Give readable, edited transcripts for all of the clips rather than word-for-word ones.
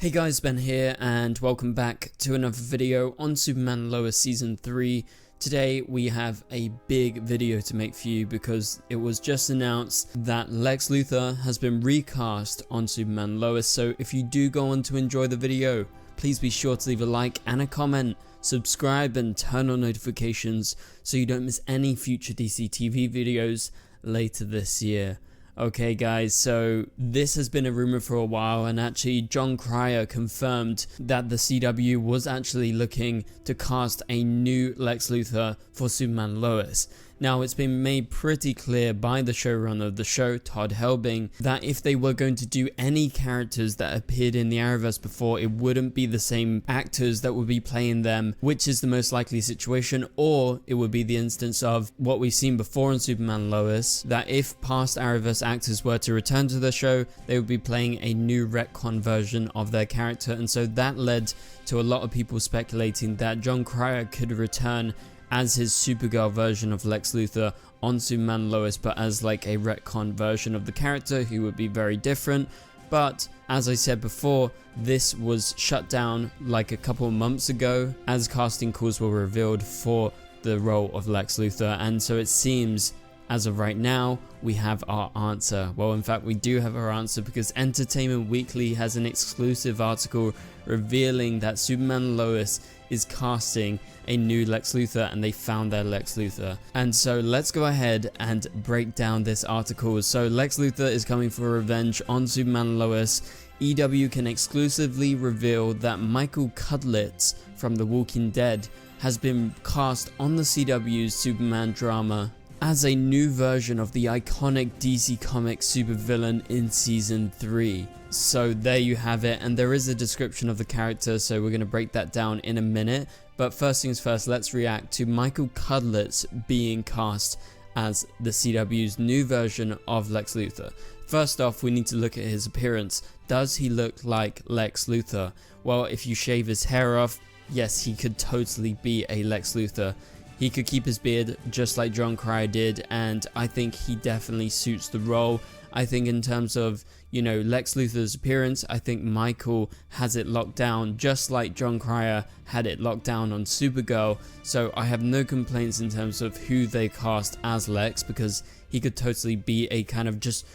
Hey guys, Ben here and welcome back to another video on Superman Lois Season 3. Today we have a big video to make for you because it was just announced that Lex Luthor has been recast on Superman Lois. So if you do go on to enjoy the video, please be sure to leave a like and a comment, subscribe and turn on notifications so you don't miss any future DCTV videos later this year. Okay guys, so this has been a rumor for a while, and actually Jon Cryer confirmed that the CW was actually looking to cast a new Lex Luthor for Superman Lois. Now it's been made pretty clear by the showrunner of the show, Todd Helbing, that if they were going to do any characters that appeared in the Arrowverse before, it wouldn't be the same actors that would be playing them, which is the most likely situation, or it would be the instance of what we've seen before in Superman Lois, that if past Arrowverse actors were to return to the show, they would be playing a new retcon version of their character. And so that led to a lot of people speculating that Jon Cryer could return as his Supergirl version of Lex Luthor on Superman Lois, but as like a retcon version of the character who would be very different. But as I said before, this was shut down like a couple of months ago as casting calls were revealed for the role of Lex Luthor, and so it seems as of right now we have our answer. Well, in fact we do have our answer, because Entertainment Weekly has an exclusive article revealing that Superman Lois is casting a new Lex Luthor, and they found their Lex Luthor. And so let's go ahead and break down this article. So Lex Luthor is coming for revenge on Superman Lois. EW can exclusively reveal that Michael Cudlitz from The Walking Dead has been cast on the CW's Superman drama as a new version of the iconic DC Comics supervillain in Season 3. So there you have it, and there is a description of the character, so we're going to break that down in a minute. But first things first, let's react to Michael Cudlitz being cast as the CW's new version of Lex Luthor. First off, we need to look at his appearance. Does he look like Lex Luthor? Well, if you shave his hair off, yes, he could totally be a Lex Luthor. He could keep his beard just like Jon Cryer did, and I think he definitely suits the role. I think in terms of, Lex Luthor's appearance, I think Michael has it locked down just like Jon Cryer had it locked down on Supergirl. So I have no complaints in terms of who they cast as Lex, because he could totally be a kind of just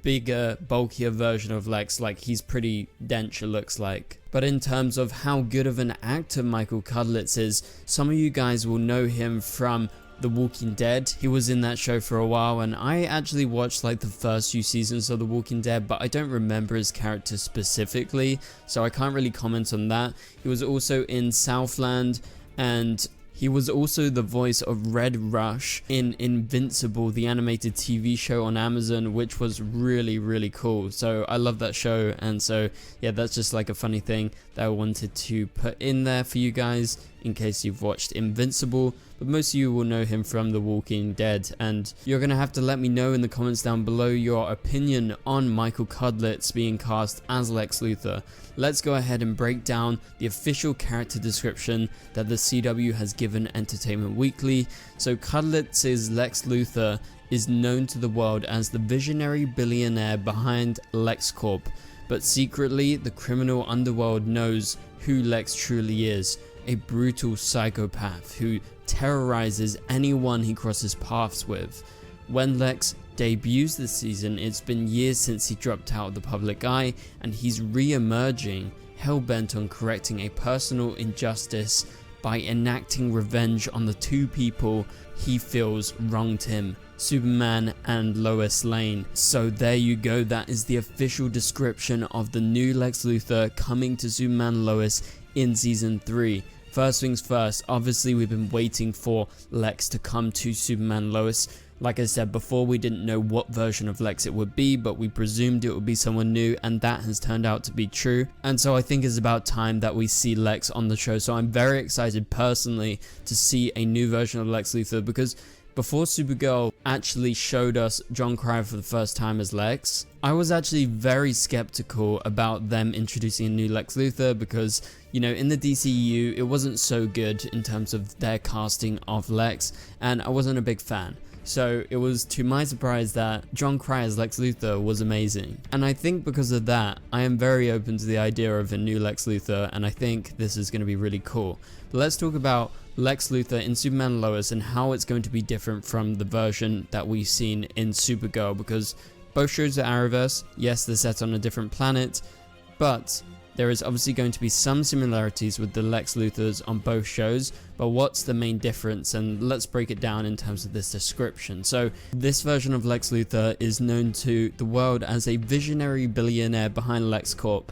bigger, bulkier version of Lex. Like, he's pretty dense, it looks like. But in terms of how good of an actor Michael Cudlitz is, some of you guys will know him from The Walking Dead. He was in that show for a while, and I actually watched like the first few seasons of The Walking Dead, but I don't remember his character specifically, so I can't really comment on that. He was also in Southland, and he was also the voice of Red Rush in Invincible, the animated TV show on Amazon, which was really, really cool. So I love that show, and so yeah, that's just like a funny thing that I wanted to put in there for you guys in case you've watched Invincible. But most of you will know him from The Walking Dead, and you're going to have to let me know in the comments down below your opinion on Michael Cudlitz being cast as Lex Luthor. Let's go ahead and break down the official character description that the CW has given Entertainment Weekly. So Cudlitz's Lex Luthor is known to the world as the visionary billionaire behind LexCorp, but secretly the criminal underworld knows who Lex truly is, a brutal psychopath who terrorizes anyone he crosses paths with. When Lex debuts this season, it's been years since he dropped out of the public eye, and he's re-emerging, hell-bent on correcting a personal injustice by enacting revenge on the two people he feels wronged him, Superman and Lois Lane. So there you go, that is the official description of the new Lex Luthor coming to Superman Lois in Season 3. First things first, obviously we've been waiting for Lex to come to Superman Lois. Like I said before, we didn't know what version of Lex it would be, but we presumed it would be someone new, and that has turned out to be true. And so I think it's about time that we see Lex on the show. So I'm very excited personally to see a new version of Lex Luthor, because before Supergirl actually showed us Jon Cryer for the first time as Lex, I was actually very skeptical about them introducing a new Lex Luthor, because, in the DCEU, it wasn't so good in terms of their casting of Lex, and I wasn't a big fan. So it was to my surprise that Jon Cryer's Lex Luthor was amazing. And I think because of that, I am very open to the idea of a new Lex Luthor, and I think this is going to be really cool. But let's talk about Lex Luthor in Superman and Lois and how it's going to be different from the version that we've seen in Supergirl, because both shows are Arrowverse. Yes, they're set on a different planet, but there is obviously going to be some similarities with the Lex Luthors on both shows, but what's the main difference? And let's break it down in terms of this description. So this version of Lex Luthor is known to the world as a visionary billionaire behind LexCorp,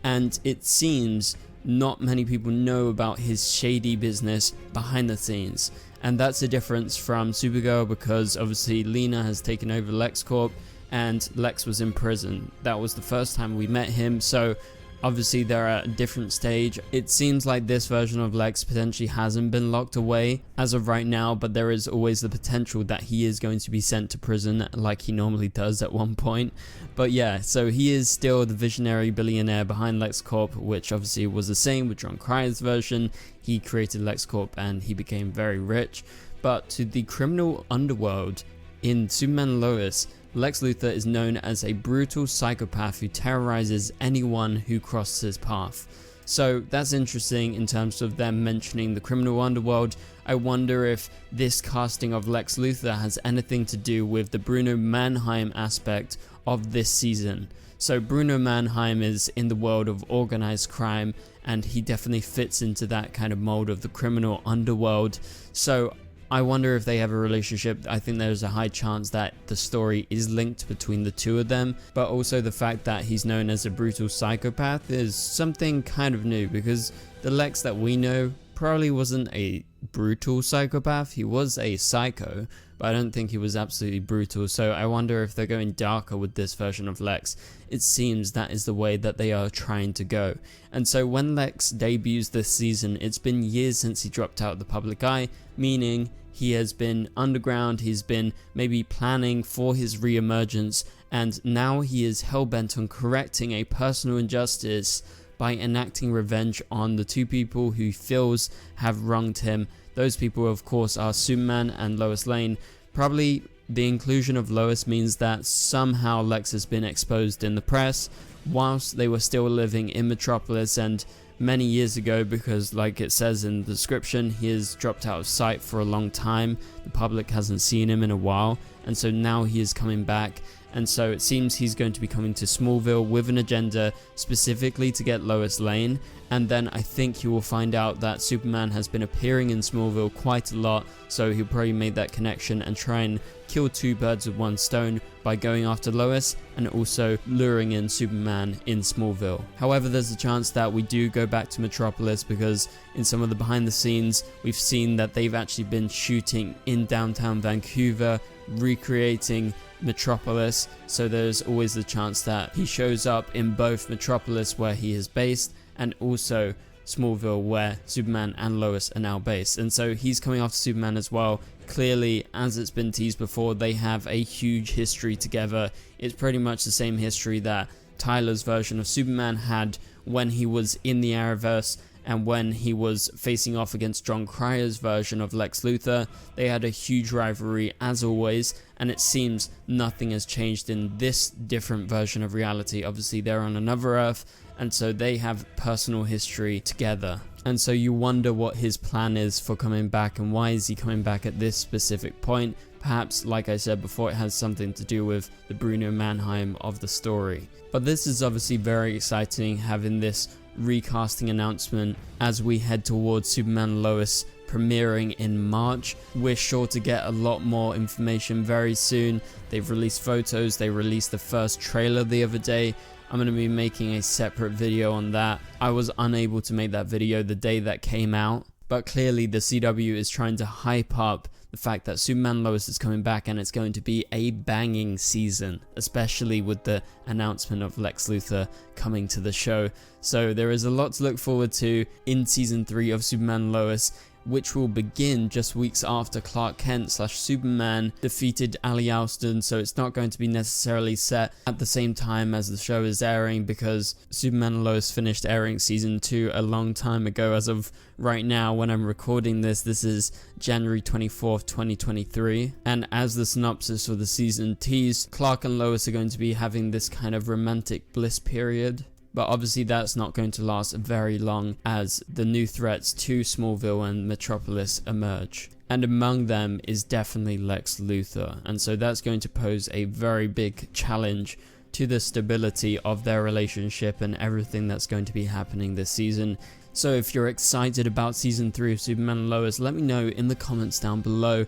and it seems not many people know about his shady business behind the scenes. And that's a difference from Supergirl, because obviously Lena has taken over LexCorp and Lex was in prison. That was the first time we met him, so obviously they're at a different stage. It seems like this version of Lex potentially hasn't been locked away as of right now, but there is always the potential that he is going to be sent to prison like he normally does at one point. But yeah, so he is still the visionary billionaire behind LexCorp, which obviously was the same with Jon Cryer's version. He created LexCorp and he became very rich. But to the criminal underworld in Superman and Lois, Lex Luthor is known as a brutal psychopath who terrorizes anyone who crosses his path. So that's interesting in terms of them mentioning the criminal underworld. I wonder if this casting of Lex Luthor has anything to do with the Bruno Mannheim aspect of this season. So Bruno Mannheim is in the world of organized crime, and he definitely fits into that kind of mold of the criminal underworld. So I wonder if they have a relationship. I think there's a high chance that the story is linked between the two of them, but also the fact that he's known as a brutal psychopath is something kind of new, because the Lex that we know probably wasn't a brutal psychopath. He was a psycho, but I don't think he was absolutely brutal. So I wonder if they're going darker with this version of Lex. It seems that is the way that they are trying to go. And so when Lex debuts this season, it's been years since he dropped out of the public eye, meaning he has been underground, he's been maybe planning for his re-emergence, and now he is hell-bent on correcting a personal injustice by enacting revenge on the two people who he feels have wronged him. Those people, of course, are Superman and Lois Lane. Probably the inclusion of Lois means that somehow Lex has been exposed in the press whilst they were still living in Metropolis, and many years ago, because like it says in the description, he has dropped out of sight for a long time. The public hasn't seen him in a while, and so now he is coming back. And so it seems he's going to be coming to Smallville with an agenda specifically to get Lois Lane. And then I think he will find out that Superman has been appearing in Smallville quite a lot, so he'll probably make that connection and try and kill two birds with one stone by going after Lois and also luring in Superman in Smallville. However, there's a chance that we do go back to Metropolis, because in some of the behind the scenes we've seen that they've actually been shooting in downtown Vancouver, recreating Metropolis, so there's always the chance that he shows up in both Metropolis, where he is based, and also Smallville, where Superman and Lois are now based. And so he's coming after Superman as well. Clearly, as it's been teased before, they have a huge history together. It's pretty much the same history that Tyler's version of Superman had when he was in the Arrowverse, and when he was facing off against Jon Cryer's version of Lex Luthor. They had a huge rivalry as always, and it seems nothing has changed in this different version of reality. Obviously they're on another Earth, and so they have personal history together. And so you wonder what his plan is for coming back, and why is he coming back at this specific point. Perhaps, like I said before, it has something to do with the Bruno Mannheim of the story. But this is obviously very exciting, having this recasting announcement as we head towards Superman and Lois premiering in March. We're sure to get a lot more information very soon. They've released photos, they released the first trailer the other day. I'm going to be making a separate video on that. I was unable to make that video the day that came out, but clearly the CW is trying to hype up the fact that Superman and Lois is coming back, and it's going to be a banging season, especially with the announcement of Lex Luthor coming to the show. So there is a lot to look forward to in season 3 of Superman and Lois. which will begin just weeks after Clark Kent / Superman defeated Ali Alston, so it's not going to be necessarily set at the same time as the show is airing, because Superman and Lois finished airing season 2 a long time ago. As of right now, when I'm recording this is January 24th, 2023, and as the synopsis for the season teased, Clark and Lois are going to be having this kind of romantic bliss period. But obviously that's not going to last very long, as the new threats to Smallville and Metropolis emerge. And among them is definitely Lex Luthor, and so that's going to pose a very big challenge to the stability of their relationship and everything that's going to be happening this season. So if you're excited about season 3 of Superman and Lois, let me know in the comments down below.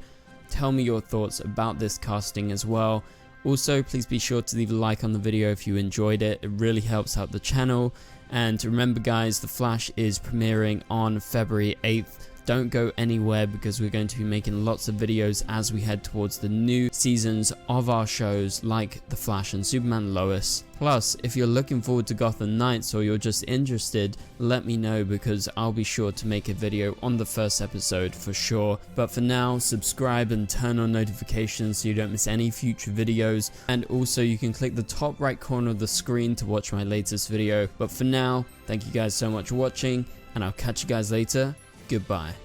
Tell me your thoughts about this casting as well. Also, please be sure to leave a like on the video if you enjoyed it. It really helps out the channel. And remember guys, The Flash is premiering on February 8th. Don't go anywhere, because we're going to be making lots of videos as we head towards the new seasons of our shows like The Flash and Superman and Lois. Plus, if you're looking forward to Gotham Knights or you're just interested, let me know, because I'll be sure to make a video on the first episode for sure. But for now, subscribe and turn on notifications so you don't miss any future videos. And also you can click the top right corner of the screen to watch my latest video. But for now, thank you guys so much for watching, and I'll catch you guys later. Goodbye.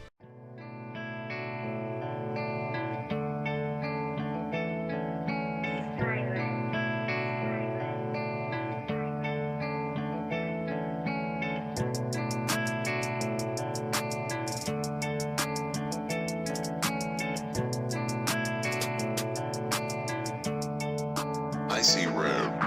I see red.